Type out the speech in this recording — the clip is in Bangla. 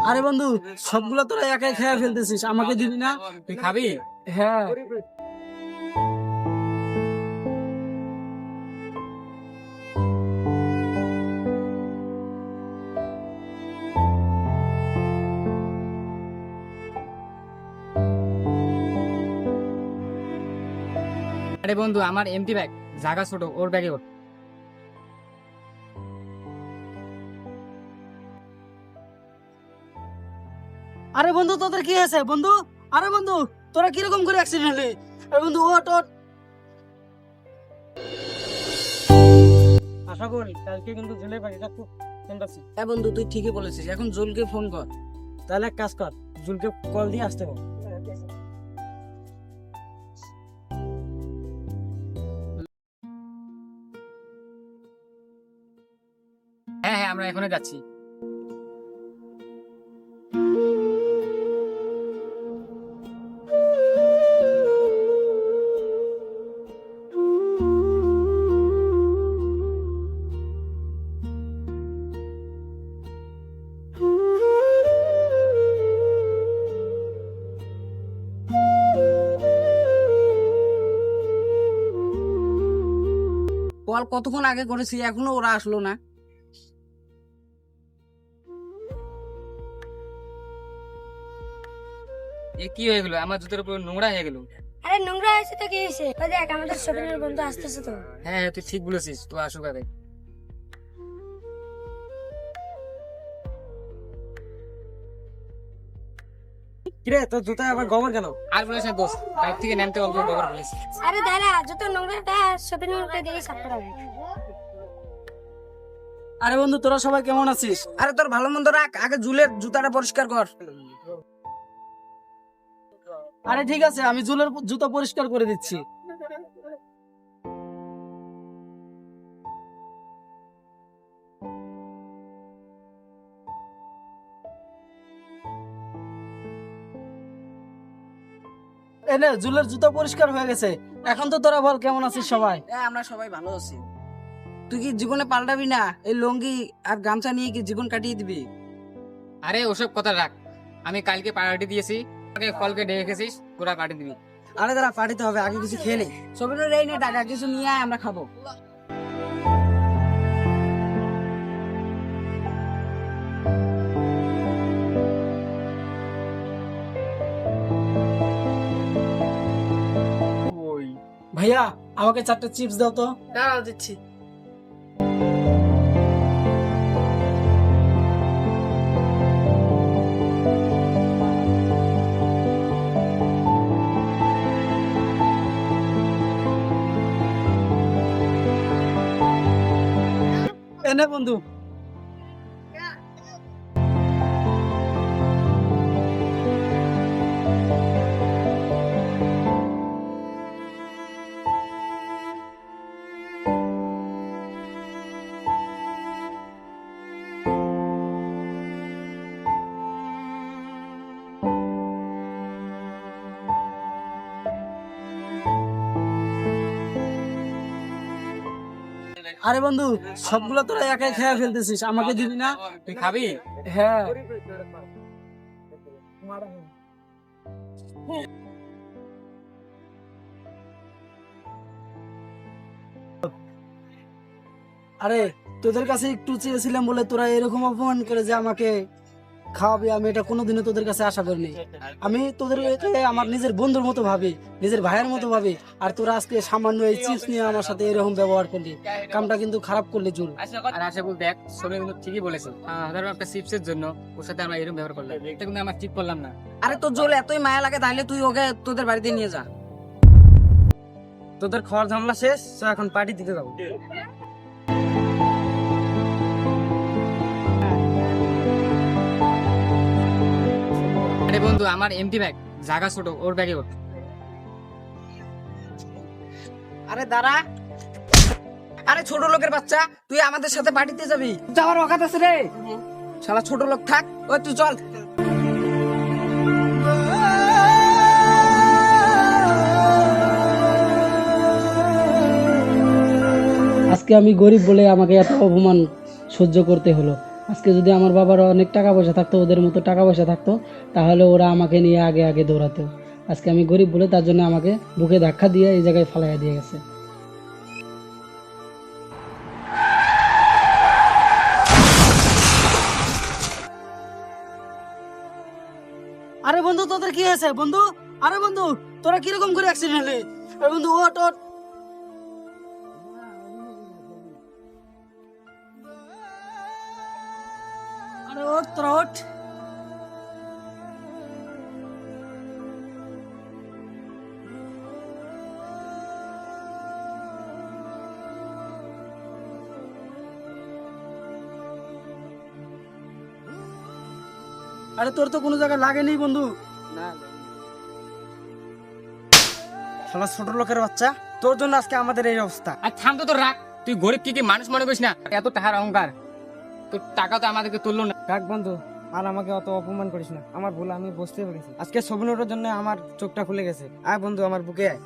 আরে বন্ধু, সবগুলো তোরা একাই খেয়ে ফেলতেছিস, আমাকে দিবি না? তুই খাবি? হ্যাঁ। আরে বন্ধু, আমার এমটি ব্যাগ, জায়গা ছোট, ওর ব্যাগে ওঠ। আরে বন্ধু, তোদের কি হয়েছে বন্ধু? আরে বন্ধু, তোরা কিরকম করে অ্যাক্সিডেন্ট হলি? আরে বন্ধু, ওট ওট। আশা করি কালকে কিন্তু জেলে বাড়িটা খুব ফোনটাছি। হ্যাঁ বন্ধু, তুই ঠিকই বলেছিস, এখন জুলকে ফোন কর। তাহলে এক কাজ কর, জুলকে কল দিয়ে আসতে বল। হ্যাঁ হ্যাঁ, আমরা এখনই যাচ্ছি। কল কতক্ষণ আগে করেছি, এখনো ওরা আসলো না। এ কি হয়ে গেল? আমার জুতোর উপর নোংরা হয়ে গেল। আরে নোংরা হয়েছে তো কি হয়েছে? ওই দেখ আমাদের শপিংয়ের বন্ধু আসতেছে তো। হ্যাঁ হ্যাঁ, তুই ঠিক বলেছিস, তো আসুক আগে। কিরে, তোর জুতায় আবার গোবর কেন? আর বলিস না দোস্ত, বাইক থেকে নামতে অল্প ব্যবহার করেছি। আরে দাঁড়া, যত নোংরাটা শপিং মলটা দিয়ে সাফ করা হবে। আরে বন্ধু, তোরা সবাই কেমন আছিস? আরে তোর ভালো মন্দ রাখ, আগে জুলের জুতাটা পরিষ্কার কর। আরে ঠিক আছে, আমি জুলের জুতা পরিষ্কার করে দিচ্ছি। এনে জুলের জুতা পরিষ্কার হয়ে গেছে। এখন তো তোরা বল, কেমন আছিস সবাই? আমরা সবাই ভালো আছি। তুই কি জীবনে পাল্টাবি না? এই লুঙ্গি আর গামছা নিয়ে কি জীবন কাটিয়ে দিবি? আরে ওসব কথা রাখ, আমি কালকে পার্টি দিয়েছি, আগে কলকে ডেকে গেছিস, তোরা পার্টি দিবি। আরে দাঁড়া, পার্টিতে হবে, আগে কিছু খেয়ে নেই। সবিনের এই নে টাকা, কিছু নিয়ে আয়, আমরা খাবো। ভাইয়া, আমাকে 4টা চিপস দাও তো। দাঁড়াও, দিচ্ছি। এনে বন্ধু। আরে বন্ধু, সবগুলো তোরা একাই খেয়ে ফেলতেছিস, আমাকে দিবি না? তুই খাবি? হ্যাঁ। আরে তোদের কাছে একটু চেয়েছিলাম বলে তোরা এরকম অপমান করে যে আমাকে খাওয়াবি, আমি এটা কোনোদিনও তোদের কাছে আশা করিনি। আমি তোদেরকে আমার নিজের বন্ধুর মতো ভাবি, নিজের ভাইয়ের মতো ভাবি, আর তোরা আজকে সামান্য এই চিপস নিয়ে আমার সাথে এরকম ব্যবহার করলি। কামটা কিন্তু খারাপ করলি জুল। আর আশা বল, দেখ সোমে কিন্তু ঠিকই বলেছে, ধরো একটা চিপসের জন্য ওর সাথে আমরা এরকম ব্যবহার করলাম, এটা কিন্তু আমরা ঠিক করলাম না। আরে তোর জল এতই মায়া লাগে, তাহলে তুই ওকে তোদের বাড়িতে নিয়ে যা। তোদের খাওয়ার ঝামেলা শেষ, তো এখন পার্টি দিতে যাবো। আরে বন্ধু, আমার এমটি ব্যাগ, জায়গা ছোট, ওর ব্যাগে ওঠ। আরে দাঁড়া, আরে ছোট লোকের বাচ্চা, তুই আমাদের সাথে পার্টিতে যাবি? যাওয়ার অকাত আছে রে, শালা ছোট লোক। থাক, ওই তুই চল। আজকে আমি গরিব বলে আমাকে এত অপমান সহ্য করতে হলো। আজকে যদি আমার বাবার অনেক টাকা পয়সা থাকতো, ওদের মতো টাকা পয়সা থাকতো, তাহলে ওরা আমাকে নিয়ে আগে আগে দৌড়াতো। আজকে আমি গরিব বলে তার জন্য আমাকে বুকে ধাক্কা দিয়ে এই জায়গায় ফালাইয়া দিয়ে গেছে। আরে বন্ধু, তোদের কি হয়েছে বন্ধু? আরে বন্ধু, তোরা কিরকম করে অ্যাক্সিডেন্ট হলি? আরে বন্ধু, ওট ওট। আরে ওট, তোরা ওট। আরে তোর তো কোনো জায়গায় লাগেনি বন্ধু। না শালা ছোট লোকের বাচ্চা, তোর জন্য আজকে আমাদের এই অবস্থা। আর থাম তো, তোর রাগ। তুই গরিব কি মানুষ মনে করিস না? এত টাকার অহংকার, তোর টাকা তো আমাদেরকে তুললো না। কাক বন্ধু, আর আমাকে অত অপমান করিস না। আমার ভুল, আমি বুঝতে পেরেছি। আজকে ছবি নোটের জন্য আমার চোখটা খুলে গেছে। আয় বন্ধু, আমার বুকে আয়।